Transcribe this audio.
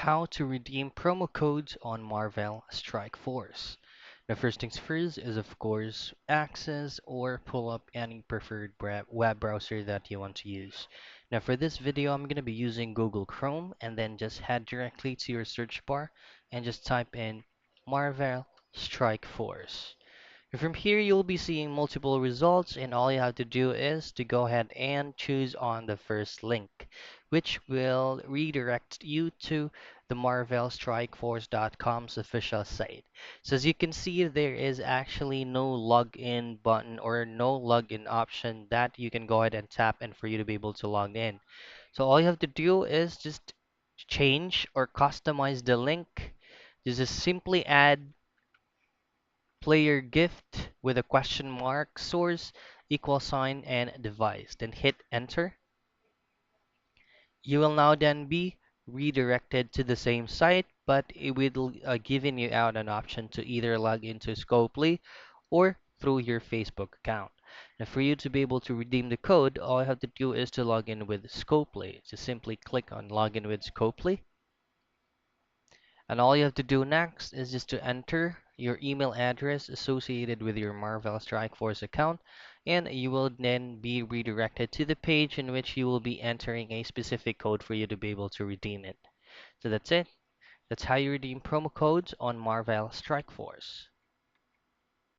how to redeem promo codes on Marvel Strike Force. The first things first is of course access or pull up any preferred web browser that you want to use. Now for this video I'm going to be using Google Chrome and then just head directly to your search bar and just type in Marvel Strike Force. From here, you'll be seeing multiple results, and all you have to do is to go ahead and choose on the first link, which will redirect you to the marvelstrikeforce.com's official site. So as you can see, there is actually no login button or no login option that you can go ahead and tap and for you to be able to log in. So all you have to do is just change or customize the link. Just simply add player gift with a question mark, source, equal sign, and device. Then hit enter. You will now then be redirected to the same site, but it will giving you out an option to either log into Scopely or through your Facebook account. Now, for you to be able to redeem the code, all you have to do is to log in with Scopely. So simply click on login with Scopely. And all you have to do next is just to enter your email address associated with your Marvel Strike Force account, and you will then be redirected to the page in which you will be entering a specific code for you to be able to redeem it. So that's it. That's how you redeem promo codes on Marvel Strike Force.